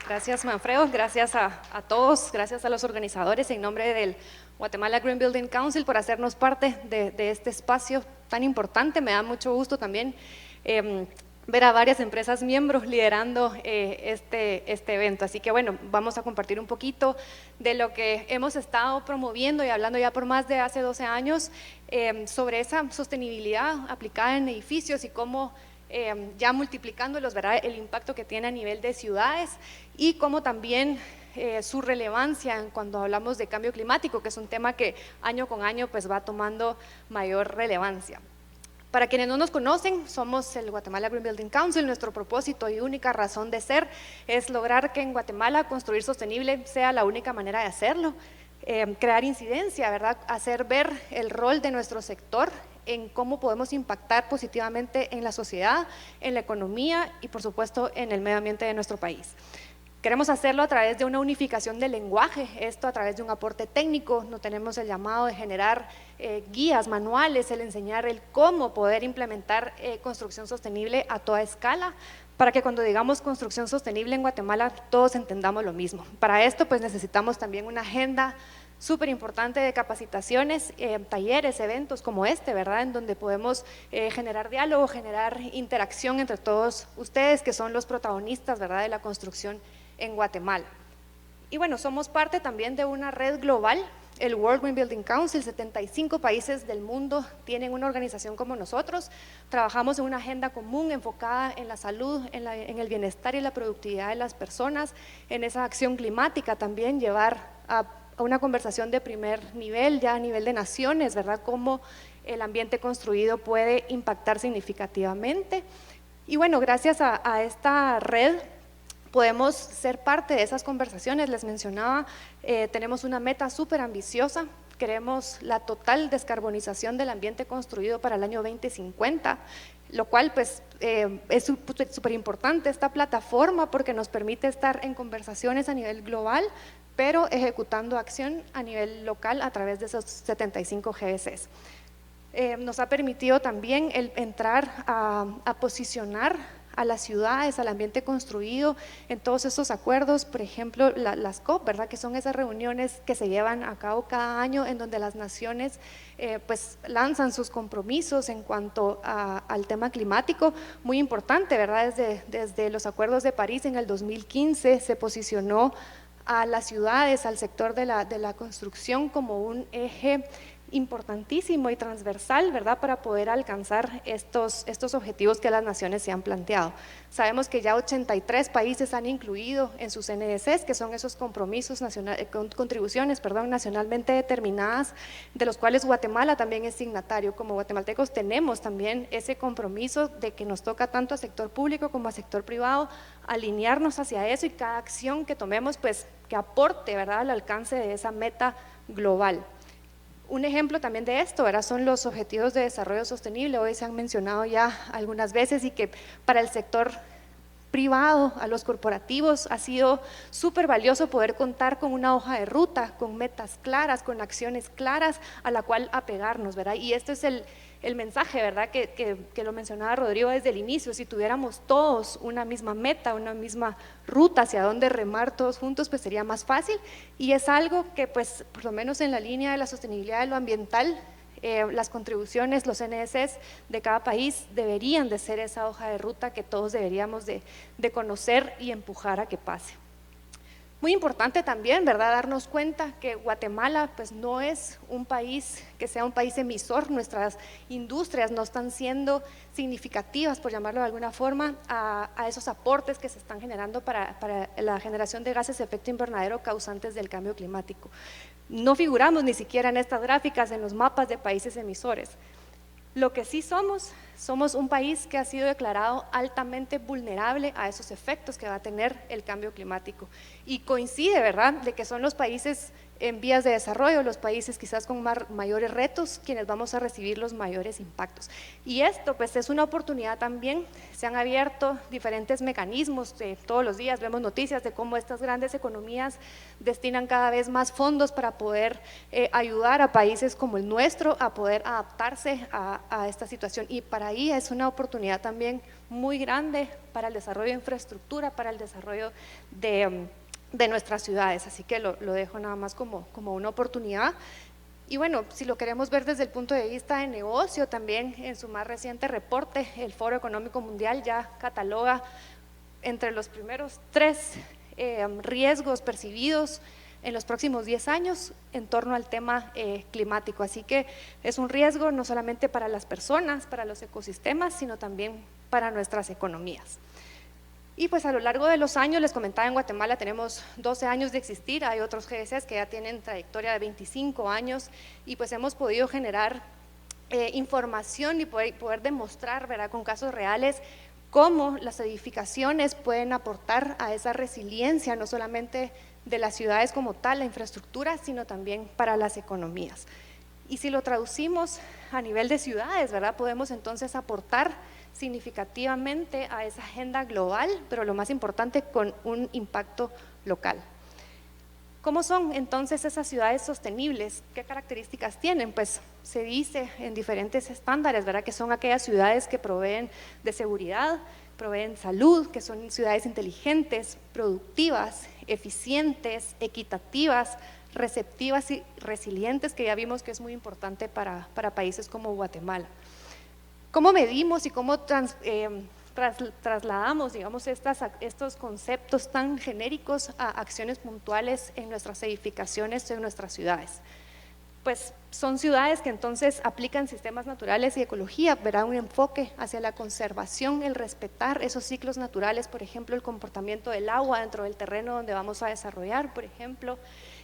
Gracias, Manfredo, gracias a todos, gracias a los organizadores en nombre del Guatemala Green Building Council por hacernos parte de este espacio tan importante. Me da mucho gusto también ver a varias empresas miembros liderando este evento. Así que bueno, vamos a compartir un poquito de lo que hemos estado promoviendo y hablando ya por más de hace 12 años sobre esa sostenibilidad aplicada en edificios y cómo ya multiplicándolos, ¿verdad?, el impacto que tiene a nivel de ciudades y cómo también su relevancia cuando hablamos de cambio climático, que es un tema que año con año pues va tomando mayor relevancia. Para quienes no nos conocen, somos el Guatemala Green Building Council. Nuestro propósito y única razón de ser es lograr que en Guatemala construir sostenible sea la única manera de hacerlo, crear incidencia, ¿verdad?, hacer ver el rol de nuestro sector en cómo podemos impactar positivamente en la sociedad, en la economía y por supuesto en el medio ambiente de nuestro país. Queremos hacerlo a través de una unificación del lenguaje, esto a través de un aporte técnico. No tenemos el llamado de generar guías, manuales, el enseñar el cómo poder implementar construcción sostenible a toda escala, para que cuando digamos construcción sostenible en Guatemala todos entendamos lo mismo. Para esto pues necesitamos también una agenda súper importante de capacitaciones, talleres, eventos como este, ¿verdad?, en donde podemos generar diálogo, generar interacción entre todos ustedes que son los protagonistas, ¿verdad?, de la construcción en Guatemala. Y bueno, somos parte también de una red global, el World Green Building Council. 75 países del mundo tienen una organización como nosotros. Trabajamos en una agenda común enfocada en la salud, en el bienestar y la productividad de las personas, en esa acción climática también, llevar a una conversación de primer nivel, ya a nivel de naciones, ¿verdad?, cómo el ambiente construido puede impactar significativamente. Y bueno, gracias a esta red podemos ser parte de esas conversaciones. Les mencionaba, tenemos una meta súper ambiciosa. Queremos la total descarbonización del ambiente construido para el año 2050, lo cual pues es súper importante esta plataforma porque nos permite estar en conversaciones a nivel global, pero ejecutando acción a nivel local a través de esos 75 GBCs. Nos ha permitido también el entrar a posicionar a las ciudades, al ambiente construido en todos esos acuerdos, por ejemplo las COP, ¿verdad?, que son esas reuniones que se llevan a cabo cada año en donde las naciones pues lanzan sus compromisos en cuanto al tema climático. Muy importante, ¿verdad?, desde los acuerdos de París en el 2015 se posicionó a las ciudades, al sector de la construcción como un eje importantísimo y transversal, ¿verdad?, para poder alcanzar estos objetivos que las naciones se han planteado. Sabemos que ya 83 países han incluido en sus NDCs, que son esos compromisos contribuciones nacionalmente determinadas, de los cuales Guatemala también es signatario. Como guatemaltecos tenemos también ese compromiso de que nos toca tanto a sector público como a sector privado alinearnos hacia eso, y cada acción que tomemos pues que aporte, ¿verdad?, al alcance de esa meta global. Un ejemplo también de esto, ¿verdad?, son los objetivos de desarrollo sostenible. Hoy se han mencionado ya algunas veces, y que para el sector privado, a los corporativos, ha sido súper valioso poder contar con una hoja de ruta, con metas claras, con acciones claras a la cual apegarnos, ¿verdad? Y este es el mensaje, ¿verdad?, que lo mencionaba Rodrigo desde el inicio. Si tuviéramos todos una misma meta, una misma ruta hacia dónde remar todos juntos, pues sería más fácil, y es algo que pues por lo menos en la línea de la sostenibilidad de lo ambiental, las contribuciones, los NDCs de cada país deberían de ser esa hoja de ruta que todos deberíamos de conocer y empujar a que pase. Muy importante también, ¿verdad?, darnos cuenta que Guatemala pues no es un país que sea un país emisor. Nuestras industrias no están siendo significativas, por llamarlo de alguna forma, a esos aportes que se están generando para la generación de gases de efecto invernadero causantes del cambio climático. No figuramos ni siquiera en estas gráficas, en los mapas de países emisores. Lo que sí somos un país que ha sido declarado altamente vulnerable a esos efectos que va a tener el cambio climático, y coincide, ¿verdad?, de que son los países en vías de desarrollo, los países quizás con mayores retos, quienes vamos a recibir los mayores impactos. Y esto pues es una oportunidad también, se han abierto diferentes mecanismos, todos los días vemos noticias de cómo estas grandes economías destinan cada vez más fondos para poder ayudar a países como el nuestro a poder adaptarse a esta situación, y para ahí es una oportunidad también muy grande para el desarrollo de infraestructura, para el desarrollo de nuestras ciudades, así que lo dejo nada más como una oportunidad. Y bueno, si lo queremos ver desde el punto de vista de negocio, también en su más reciente reporte, el Foro Económico Mundial ya cataloga entre los primeros 3 riesgos percibidos en los próximos 10 años en torno al tema climático, así que es un riesgo no solamente para las personas, para los ecosistemas, sino también para nuestras economías. Y pues a lo largo de los años, les comentaba, en Guatemala tenemos 12 años de existir, hay otros GDCs que ya tienen trayectoria de 25 años y pues hemos podido generar información y poder demostrar, ¿verdad?, con casos reales cómo las edificaciones pueden aportar a esa resiliencia, no solamente de las ciudades como tal, la infraestructura, sino también para las economías. Y si lo traducimos a nivel de ciudades, ¿verdad?, podemos entonces aportar significativamente a esa agenda global, pero lo más importante, con un impacto local. ¿Cómo son entonces esas ciudades sostenibles? ¿Qué características tienen? Pues se dice en diferentes estándares, ¿verdad?, que son aquellas ciudades que proveen de seguridad, proveen salud, que son ciudades inteligentes, productivas, eficientes, equitativas, receptivas y resilientes, que ya vimos que es muy importante para países como Guatemala. ¿Cómo medimos y cómo trasladamos, digamos, estos conceptos tan genéricos a acciones puntuales en nuestras edificaciones, en nuestras ciudades? Pues son ciudades que entonces aplican sistemas naturales y ecología, verá un enfoque hacia la conservación, el respetar esos ciclos naturales, por ejemplo, el comportamiento del agua dentro del terreno donde vamos a desarrollar, por ejemplo,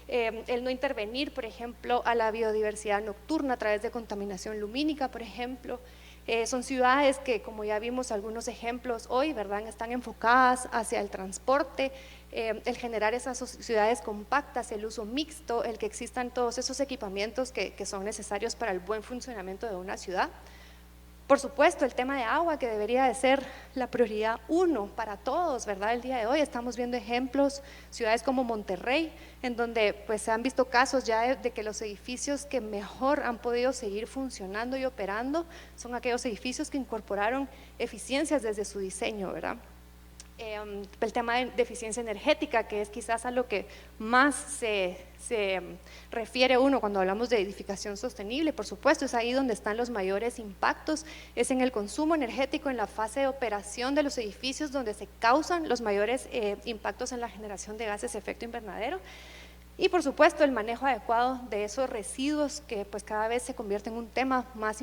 el no intervenir, por ejemplo, a la biodiversidad nocturna a través de contaminación lumínica, por ejemplo. Son ciudades que, como ya vimos algunos ejemplos hoy, ¿verdad?, están enfocadas hacia el transporte, el generar esas ciudades compactas, el uso mixto, el que existan todos esos equipamientos que son necesarios para el buen funcionamiento de una ciudad. Por supuesto, el tema de agua, que debería de ser la prioridad 1 para todos, ¿verdad? El día de hoy estamos viendo ejemplos, ciudades como Monterrey, en donde pues se han visto casos ya de que los edificios que mejor han podido seguir funcionando y operando son aquellos edificios que incorporaron eficiencias desde su diseño, ¿verdad? El tema de eficiencia energética, que es quizás a lo que más se refiere uno cuando hablamos de edificación sostenible, por supuesto, es ahí donde están los mayores impactos, es en el consumo energético, en la fase de operación de los edificios, donde se causan los mayores impactos en la generación de gases de efecto invernadero. Y por supuesto el manejo adecuado de esos residuos, que pues cada vez se convierte en un tema más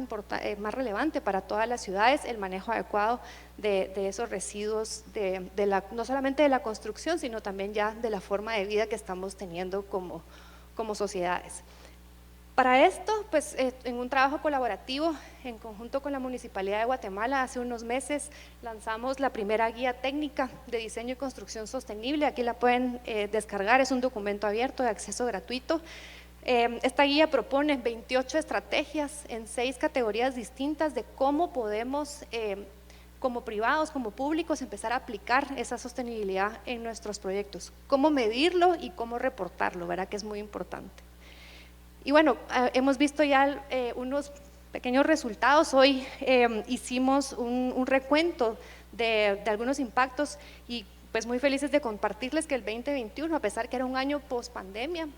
relevante para todas las ciudades, el manejo adecuado de esos residuos, no solamente de la construcción, sino también ya de la forma de vida que estamos teniendo como sociedades. Para esto, pues en un trabajo colaborativo en conjunto con la Municipalidad de Guatemala, hace unos meses lanzamos la primera guía técnica de diseño y construcción sostenible. Aquí la pueden descargar, es un documento abierto de acceso gratuito. Esta guía propone 28 estrategias en 6 categorías distintas de cómo podemos, como privados, como públicos, empezar a aplicar esa sostenibilidad en nuestros proyectos, cómo medirlo y cómo reportarlo, ¿verdad?, que es muy importante. Y bueno, hemos visto ya unos pequeños resultados. Hoy hicimos un recuento de algunos impactos y pues muy felices de compartirles que el 2021, a pesar que era un año post pandemia,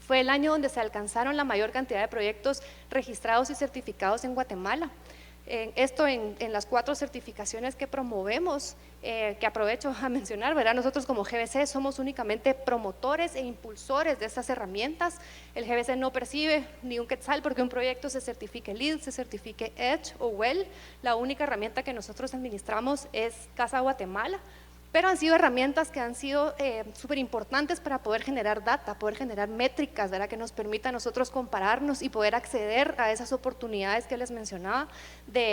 fue el año donde se alcanzaron la mayor cantidad de proyectos registrados y certificados en Guatemala. Esto en las 4 certificaciones que promovemos, que aprovecho a mencionar, ¿verdad? Nosotros como GBC somos únicamente promotores e impulsores de estas herramientas. El GBC no percibe ni un quetzal porque un proyecto se certifique LEED, se certifique EDGE o WELL. La única herramienta que nosotros administramos es Casa Guatemala, pero han sido herramientas que han sido súper importantes para poder generar data, poder generar métricas, ¿verdad?, que nos permita a nosotros compararnos y poder acceder a esas oportunidades que les mencionaba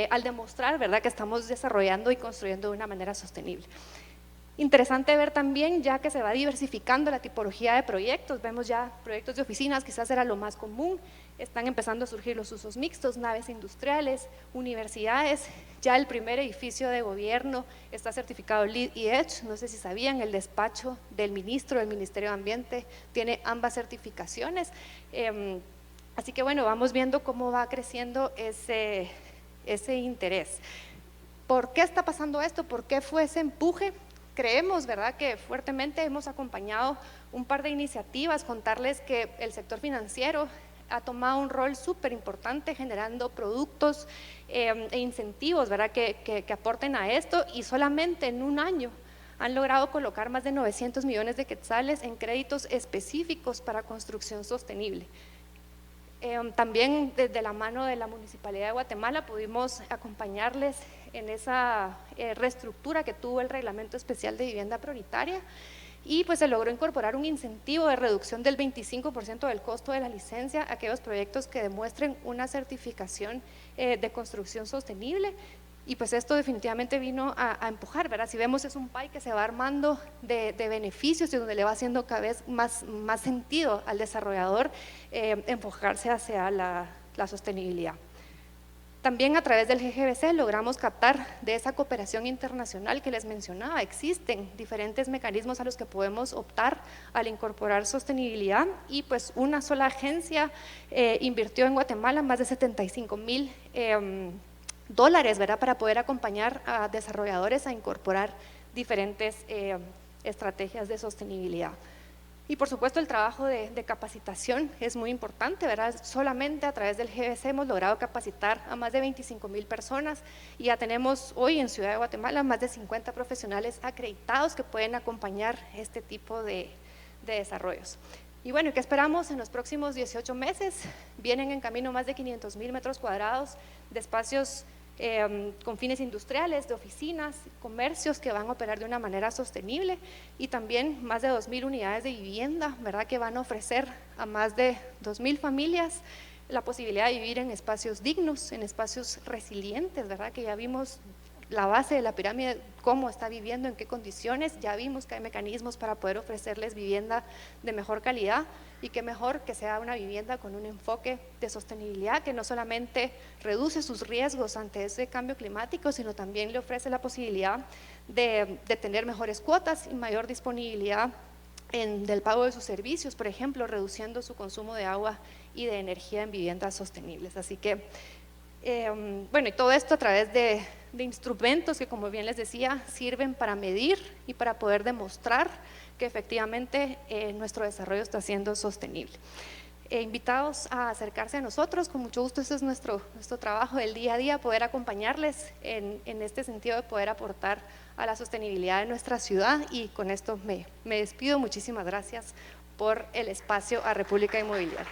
al demostrar, ¿verdad?, que estamos desarrollando y construyendo de una manera sostenible. Interesante ver también, ya que se va diversificando la tipología de proyectos, vemos ya proyectos de oficinas, quizás era lo más común, están empezando a surgir los usos mixtos, naves industriales, universidades, ya el primer edificio de gobierno está certificado LEED y EDGE, no sé si sabían, el despacho del ministro del Ministerio de Ambiente tiene ambas certificaciones, así que bueno, vamos viendo cómo va creciendo ese interés. ¿Por qué está pasando esto? ¿Por qué fue ese empuje? Creemos, ¿verdad?, que fuertemente hemos acompañado un par de iniciativas, contarles que el sector financiero ha tomado un rol súper importante generando productos e incentivos, ¿verdad?, que aporten a esto, y solamente en un año han logrado colocar más de 900 millones de quetzales en créditos específicos para construcción sostenible. También desde la mano de la Municipalidad de Guatemala pudimos acompañarles en esa reestructura que tuvo el Reglamento Especial de Vivienda Prioritaria, y pues se logró incorporar un incentivo de reducción del 25% del costo de la licencia a aquellos proyectos que demuestren una certificación de construcción sostenible. Y pues esto definitivamente vino a empujar, ¿verdad? Si vemos, es un pie que se va armando de beneficios y donde le va haciendo cada vez más sentido al desarrollador enfocarse hacia la sostenibilidad. También a través del GGBC logramos captar de esa cooperación internacional que les mencionaba. Existen diferentes mecanismos a los que podemos optar al incorporar sostenibilidad, y pues una sola agencia invirtió en Guatemala más de 75,000 dólares, ¿verdad?, para poder acompañar a desarrolladores a incorporar diferentes estrategias de sostenibilidad. Y por supuesto el trabajo de capacitación es muy importante, ¿verdad? Solamente a través del GBC hemos logrado capacitar a más de 25,000 personas, y ya tenemos hoy en Ciudad de Guatemala más de 50 profesionales acreditados que pueden acompañar este tipo de desarrollos. Y bueno, ¿qué esperamos en los próximos 18 meses? Vienen en camino más de 500,000 metros cuadrados de espacios con fines industriales, de oficinas, comercios que van a operar de una manera sostenible, y también más de 2,000 unidades de vivienda, ¿verdad?, que van a ofrecer a más de 2,000 familias la posibilidad de vivir en espacios dignos, en espacios resilientes, ¿verdad?, que ya vimos la base de la pirámide, cómo está viviendo, en qué condiciones. Ya vimos que hay mecanismos para poder ofrecerles vivienda de mejor calidad, y qué mejor que sea una vivienda con un enfoque de sostenibilidad que no solamente reduce sus riesgos ante ese cambio climático, sino también le ofrece la posibilidad de tener mejores cuotas y mayor disponibilidad del pago de sus servicios, por ejemplo, reduciendo su consumo de agua y de energía en viviendas sostenibles. Así que bueno, y todo esto a través de instrumentos que, como bien les decía, sirven para medir y para poder demostrar que efectivamente nuestro desarrollo está siendo sostenible. Invitados a acercarse a nosotros, con mucho gusto. Este es nuestro trabajo del día a día, poder acompañarles en este sentido de poder aportar a la sostenibilidad de nuestra ciudad. Y con esto me despido. Muchísimas gracias por el espacio a República Inmobiliaria.